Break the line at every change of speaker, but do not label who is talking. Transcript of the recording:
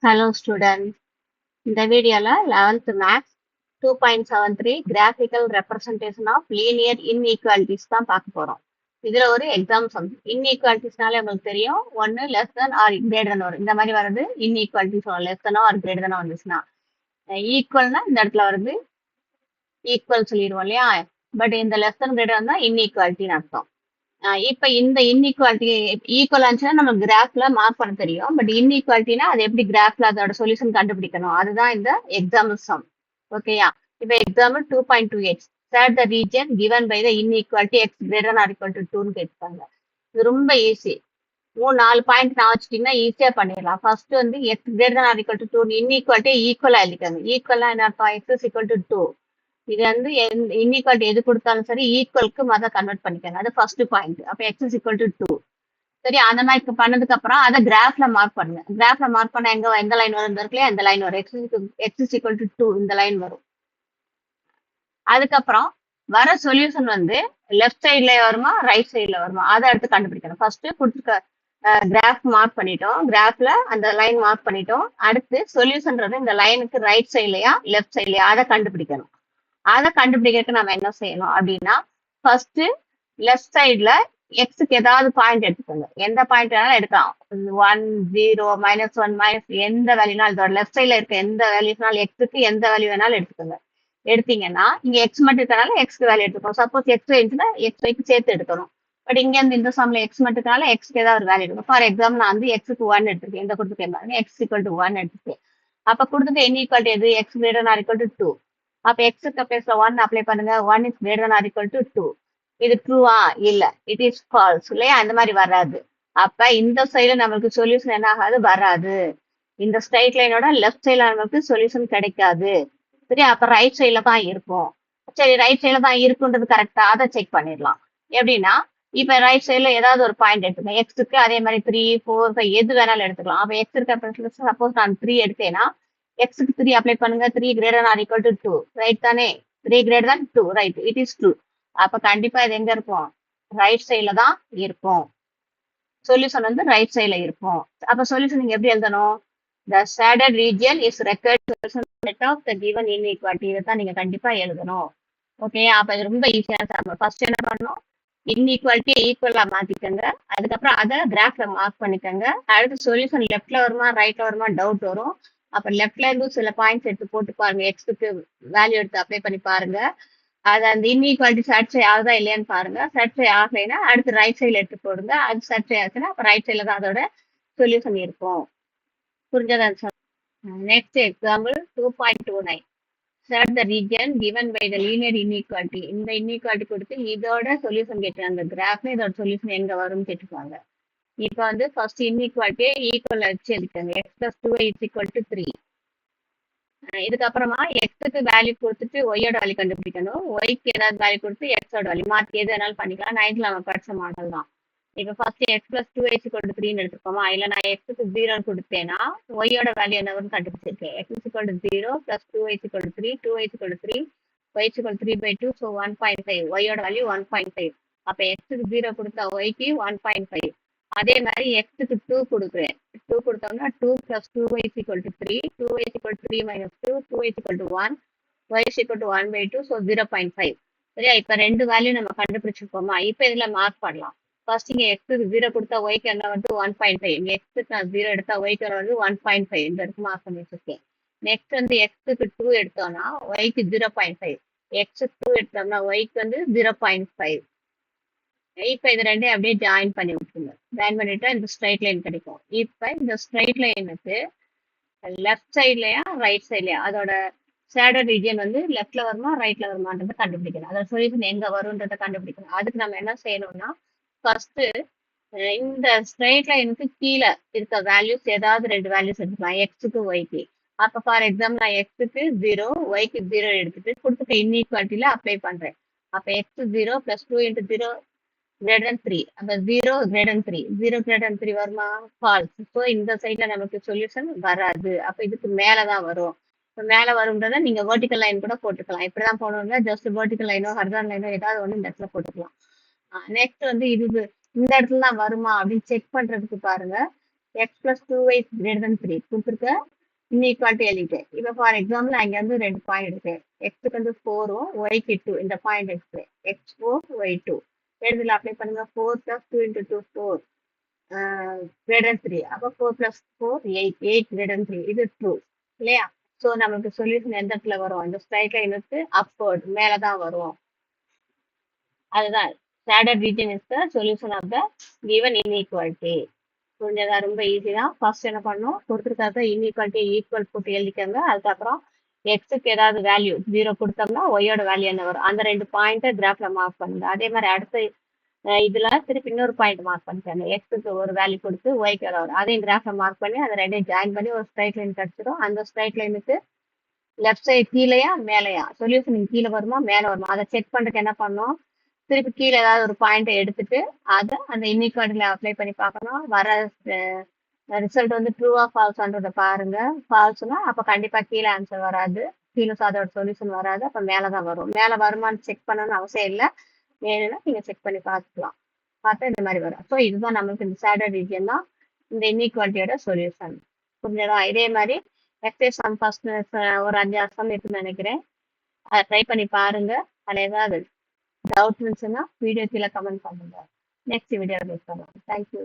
Hello students. இந்த வீடியோல 11th Maths 2.73 Graphical Representation of Linear Inequalities தான் பார்க்க போறோம். இதுல ஒரு எக்ஸாம் சம். இன்இக்வாலிட்டிஸ்னாலே உங்களுக்கு தெரியும், ஒன்னு less than or greater than வரும். இந்த மாதிரி வர்றது இன்இக்வாலிட்டிஸ் வரும். லெஸ் தெனோ ஆர் கிரேட்டர் தெனோ வந்துச்சுன்னா, ஈக்குவல்னா இந்த இடத்துல வருது ஈக்குவல் சொல்லிடுவோம் இல்லையா? பட் இந்த லெஸ் தென் கிரேட்டர் தான் இன்இக்வாலிட்டின்னு அர்த்தம். இப்ப இந்த இன்இக்வாலிட்டி ஈக்குவல் ஆச்சுன்னா நம்ம கிராஃப்ல மார்க் பண்ண தெரியும். பட் இன்இக்வாலிட்டினா அது எப்படி கிராஃப்ல அதோட சொல்யூஷன் கண்டுபிடிக்கணும், அதுதான் இந்த எக்ஸாம்பிள் சம். ஓகேயா? இப்ப example 2.2x set the region given by the inequality x greater than or equal to 2 ன்னு கேட்பாங்க. இது ரொம்ப ஈஸி. 4 பாயிண்ட் நான் வச்சுட்டீங்கன்னா ஈஸியா பண்ணிடலாம். ஃபர்ஸ்ட் வந்து x greater than or equal to 2 inequality ஈக்குவலா எழுதிக்காங்க. ஈக்குவலா என்ன அர்த்தம்? x is equal to 2. இது வந்து இன்இக்வாலிட்டி எது கொடுத்தாலும் சரி ஈக்குவலுக்கு மொதல் கன்வெர்ட் பண்ணிக்கணும். அது ஃபர்ஸ்ட் பாயிண்ட். அப்ப எக்ஸ் இஸ் ஈக்குவல் டு 2. சரி, அந்த மாதிரி பண்ணதுக்கு அப்புறம் அதை கிராஃப்ல மார்க் பண்ணுங்க. கிராஃப்ல மார்க் பண்ண எந்த லைன் வரும் இருக்குல்லையா, அந்த லைன் வரும். எக்ஸ் இஸ் ஈக்குவல் டு 2 இந்த லைன் வரும். அதுக்கப்புறம் வர சொல்யூஷன் வந்து லெஃப்ட் சைட்ல வருமா ரைட் சைட்ல வருமா அதை எடுத்து கண்டுபிடிக்கணும். ஃபர்ஸ்ட் கொடுத்துருக்க கிராஃப் மார்க் பண்ணிட்டோம், கிராஃப்ல அந்த லைன் மார்க் பண்ணிட்டோம். அடுத்து சொல்யூஷன்றது இந்த லைனுக்கு ரைட் சைட்லயா லெஃப்ட் சைட்லயா அதை கண்டுபிடிக்கணும். அதை கண்டுபிடிக்கிறதுக்கு நம்ம என்ன செய்யணும் அப்படின்னா, ஃபர்ஸ்ட் லெஃப்ட் சைட்ல எக்ஸுக்கு ஏதாவது பாயிண்ட் எடுத்துக்கோங்க. எந்த பாயிண்ட் வேணாலும் எடுக்கலாம். 1 0 -1 மைனஸ் எந்த வேல்யூனாலும் இதோட லெஃப்ட் சைட்ல இருக்க எந்த வேல்யூனாலும் எக்ஸுக்கு எந்த வேல்யூ வேணாலும் எடுத்துக்கோங்க. எடுத்தீங்கன்னா இங்க எக்ஸ் மட்டும் இருக்கனால எக்ஸ்க்கு வேல்யூ எடுத்துக்கணும். சப்போஸ் எக்ஸ் இருந்துச்சுன்னா எக்ஸ் வைக்கு சேர்த்து எடுக்கணும். பட் இங்க இருந்து இந்த சம்ல எக்ஸ் மட்டும் இருக்கனால எக்ஸ்க்கு ஏதாவது ஒரு வேல்யூ எடுக்கும். ஃபார் எக்ஸாம்பிள் நான் வந்து எக்ஸுக்கு 1 எடுத்துருக்கேன். இந்த கொடுத்துருக்கேன் எக்ஸ் ஈக்குவல் டு 1 எடுத்துருக்கேன். அப்ப கொடுத்துட்டு இன்இக்வாலிட்டி எது? X greater or equal to 2. அப்ப எக்ஸுக்கு பிளேஸ்ல 1 அப்ளை பண்ணுங்க. 1 is greater than or equal to 2. இது ட்ரூவா? இல்ல, இட் இஸ் ஃபால்ஸ் இல்லையா? அந்த மாதிரி வராது. அப்ப இந்த சைடு நமக்கு சொல்யூஷன் என்ன ஆகாது? வராது. இந்த ஸ்ட்ரைட் லைனோட லெஃப்ட் சைட்ல நமக்கு சொல்யூஷன் கிடைக்காது. சரி, அப்ப ரைட் சைட்ல தான் இருக்கும். சரி, ரைட் சைட்ல தான் இருக்குன்றது கரெக்டா? அதை செக் பண்ணிடலாம். எப்படின்னா, இப்ப ரைட் சைட்ல ஏதாவது ஒரு பாயிண்ட் எடுத்துக்கோங்க. எக்ஸுக்கு அதே மாதிரி 3 4 5 எது வேணாலும் எடுத்துக்கலாம். அப்ப எக்ஸ் இருக்க சப்போஸ் நான் 3 எடுத்தேன்னா எக்ஸுக்கு 3 அப்ளை பண்ணுங்க. 3 greater or equal to 2 right தானே? 3 greater than 2 right, it is true. அப்ப கண்டிப்பா இது எங்க இருக்கும்? ரைட் சைட்ல தான் இருக்கும். சொல்யூஷன் வந்து ரைட் சைட்ல இருக்கும். அப்ப சொல்யூஷன் நீங்க எப்படி எழுதணும்? the shaded region is required solution set of the given inequality. இதைத்தான் நீங்க கண்டிப்பா எழுதணும். ஓகே, அப்ப இது ரொம்ப ஈஸியான சம். ஃபர்ஸ்ட் என்ன பண்ணணும்? இன்இக்வாலிட்டியை ஈக்குவலா மாத்திக்கங்க. அதுக்கப்புறம் அதை கிராஃப்ல மார்க் பண்ணிக்கங்க. அடுத்து சொல்யூஷன் லெஃப்ட்ல வருமா ரைட்ல வருமா டவுட் வரும். அப்ப லெஃப்ட்ல இருந்து சில பாயிண்ட்ஸ் எடுத்து போட்டு பாருங்க. எக்ஸுக்கு வேல்யூ எடுத்து அப்ளை பண்ணி பாருங்க. அது அந்த இன்இக்வாலிட்டி சாட்டிஸ்ஃபை ஆகுதா இல்லையான்னு பாருங்க. சாட்டிஸ்ஃபை ஆகலைன்னா அடுத்து ரைட் சைட்ல எடுத்து போடுங்க. அது சாட்டிஸ்ஃபை ஆச்சுன்னா அப்ப ரைட் சைட்ல தான் அதோட சொல்யூஷன் இருக்கும். புரிஞ்சதா? Next example 2.29 set the region given by the linear inequality. இந்த இன்இக்வாலிட்டி கொடுத்து இதோட சொல்யூஷன் கேட்டுருக்காங்க. அந்த கிராஃப்ல இதோட சொல்யூஷன் எங்க வரும்னு கேட்டுருக்காங்க. இப்ப வந்து ஃபர்ஸ்ட் இன்இக்வாலிட்டியை ஈக்குவல் வச்சு எடுக்காங்க. X plus 2y is equal to 3. இதுக்கப்புறமா எக்ஸுக்கு வேல்யூ கொடுத்துட்டு ஒய்யோட வேல்யூ கண்டுபிடிக்கணும். ஒய்க்கு ஏதாவது வேல்யூ கொடுத்து எக்ஸோட வேல்யூ மாற்றி எது வேணாலும் பண்ணிக்கலாம். 9th நம்ம படிச்ச மாடல் தான். இப்போ first x plus 2y is equal to 3 எடுத்துக்கோமா? இல்ல நான் எக்ஸுக்கு 0 கொடுத்தேன்னா ஒய்யோட வேல்யூ என்ன வரும்னு கண்டுபிடிச்சிருக்கேன். X is equal to 0 plus 2y is equal to 3, 2y is equal to 3, y is equal 3/2, so 1.5. ஒய்யோட வேல்யூ 1.5. அப்ப எக்ஸுக்கு 0 கொடுத்தா ஒய்க்கு 1.5. அதே மாதிரி எக்ஸுக்கு 2 கொடுக்குறேன். 2 கொடுத்தோம்னா 2 plus 2y is equal to 3, 2y is equal to 3 minus 2, 2y is equal to 1, y is equal to 1/2, so 0.5. சரியா? இப்ப ரெண்டு வேல்யூ நம்ம கண்டுபிடிச்சிருக்கோமா? இப்ப இதுல மார்க் பண்ணலாம். ஃபர்ஸ்ட் இங்க எக்ஸுக்கு 0 கொடுத்தா ஒய்க்கு என்ன வந்து 1.5. இங்க எக்ஸுக்கு நான் 0 எடுத்தா ஒய்க்கு வந்து 1.5. இந்த இடத்துக்கு மார்க் பண்ணி வச்சிருக்கேன். நெக்ஸ்ட் வந்து எக்ஸுக்கு 2 எடுத்தோம்னா ஒய்க்கு 0.5. எக்ஸுக்கு 2 எடுத்தோம்னா ஒய்க்கு வந்து 0.5. இப்ப இது ரெண்டையும் அப்படியே ஜாயின் பண்ணி விட்டுருங்க. ஜாயின் பண்ணிட்டா இந்த ஸ்ட்ரைட் லைன் கிடைக்கும். இப்ப இந்த ஸ்ட்ரைட் லைனுக்கு லெஃப்ட் சைட்லயா ரைட் சைட்லயா அதோட ஷேடட் ரீஜியன் வந்து லெஃப்ட்ல வருமா ரைட்ல வருமான்றதை கண்டுபிடிக்கணும். அதோட சொல்யூஷன் எங்க வரும்ன்றதை கண்டுபிடிக்கணும். அதுக்கு நம்ம என்ன செய்யணும்னா, ஃபர்ஸ்ட் இந்த ஸ்ட்ரைட் லைனுக்கு கீழே இருக்க வேல்யூஸ் ஏதாவது ரெண்டு வேல்யூஸ் எடுத்துக்கலாம். எக்ஸுக்கு ஒய்க்கு. அப்ப ஃபார் எக்ஸாம்பிள் நான் எக்ஸுக்கு 0 ஒய்க்கு 0 எடுத்துட்டு கொடுத்துக்க இன்இக்வாலிட்டியில அப்ளை பண்றேன். அப்ப X 0 plus 2 into 0 greater than 3. அப்ப 0 greater than 3. 0 greater than 3 வருமா? ஃபால்ஸ். ஸோ இந்த சைட்ல நமக்கு சொல்யூஷன் வராது. அப்ப இதுக்கு மேலதான் வரும். இப்போ மேல வரும்ன்றத நீங்க வெர்டிக்கல் லைன் கூட போட்டுக்கலாம். இப்படிதான் போனோம்னா ஜஸ்ட் வெர்டிக்கல் லைனோ ஹரிசாண்டல் லைனோ ஏதாவது ஒன்று இந்த இடத்துல போட்டுக்கலாம். நெக்ஸ்ட் வந்து இது இந்த இடத்துல தான் வருமா அப்படின்னு செக் பண்றதுக்கு பாருங்க. X plus two y greater than three கொடுத்துருக்க இன்இக்வாலிட்டி எழுதிட்டேன். இப்போ ஃபார் எக்ஸாம்பிள் அங்கே வந்து 2 பாயிண்ட் இருக்கு. எக்ஸுக்கு வந்து 4ம் ஒய்க்கு 2 இந்த point X x4 y2 எழுதில் apply பண்ணுங்க. 4 + 2 × 2 4 கிரேட்டர் 3. அப்போ 4 + 4 8 8 கிரேட்டர் 3 இது ட்ரூ இல்லையா? ஸோ நமக்கு சொல்யூஷன் எந்த இடத்துல வரும்? இந்த ஸ்ட்ரைட் லைனுக்கு அப்வர்ட் மேலே தான் வரும். அதுதான் standard region is the solution of the given inequality. புரிஞ்சதா? ரொம்ப ஈஸி தான். ஃபர்ஸ்ட் என்ன பண்ணணும், கொடுத்துருக்காத இன்இக்வாலிட்டி ஈக்குவல் போட்டு எழுதிக்கங்க. அதுக்கப்புறம் எக்ஸுக்கு ஏதாவது வேல்யூ 0 கொடுத்தோம்னா ஒய்யோட வேல்யூ என்ன வரும் அந்த 2 பாயிண்ட்டை கிராஃப்ல மார்க் பண்ணுங்க. அதே மாதிரி அடுத்த இதுல திருப்பி இன்னொரு பாயிண்ட் மார்க் பண்ணிக்கோங்க. எக்ஸுக்கு ஒரு வேல்யூ கொடுத்து ஒய்க்கு வரும் அதையும் கிராஃப்ல மார்க் பண்ணி அதை ரெண்டையும் ஜாயின் பண்ணி ஒரு ஸ்ட்ரைட் லைன் கிடைச்சிடும். அந்த ஸ்ட்ரைட் லைனுக்கு லெஃப்ட் சைடு கீழேயா மேலேயா சொல்யூஷன் கீழே வருமா மேலே வருமா அதை செக் பண்ணுறதுக்கு என்ன பண்ணணும், திருப்பி கீழே ஏதாவது ஒரு பாயிண்ட்டை எடுத்துட்டு அதை அந்த இன்இக்வாலிட்டியில் அப்ளை பண்ணி பார்க்கணும். வர ரிசல்ட் வந்து ட்ரூவா ஃபால்ஸான்றதை பாருங்க. ஃபால்ஸ்னா அப்போ கண்டிப்பாக கீழே ஆன்சர் வராது, கீழே அதோட சொல்யூஷன் வராது, அப்போ மேலே தான் வரும். மேலே வருமானு செக் பண்ணணும்னு அவசியம் இல்லை, வேணும்னா நீங்கள் செக் பண்ணி பார்த்துக்கலாம். பார்த்தா இந்த மாதிரி வரும். ஸோ இதுதான் நமக்கு இந்த ஸ்டாண்டர்ட் ரீஜன் தான் இந்த இன்இக்வாலிட்டியோட சொல்யூஷன். புரிஞ்சதா? இதே மாதிரி எக்ஸைஸ் சம் ஃபர்ஸ்ட் ஒரு 5-6 சம் இருக்குன்னு நினைக்கிறேன். அதை ட்ரை பண்ணி பாருங்க. அதில் ஏதாவது டவுட் இருந்துச்சுன்னா வீடியோ கீழே கமெண்ட் பண்ணுங்க. நெக்ஸ்ட் வீடியோவில் மீட் பண்ணலாம். தேங்க்யூ.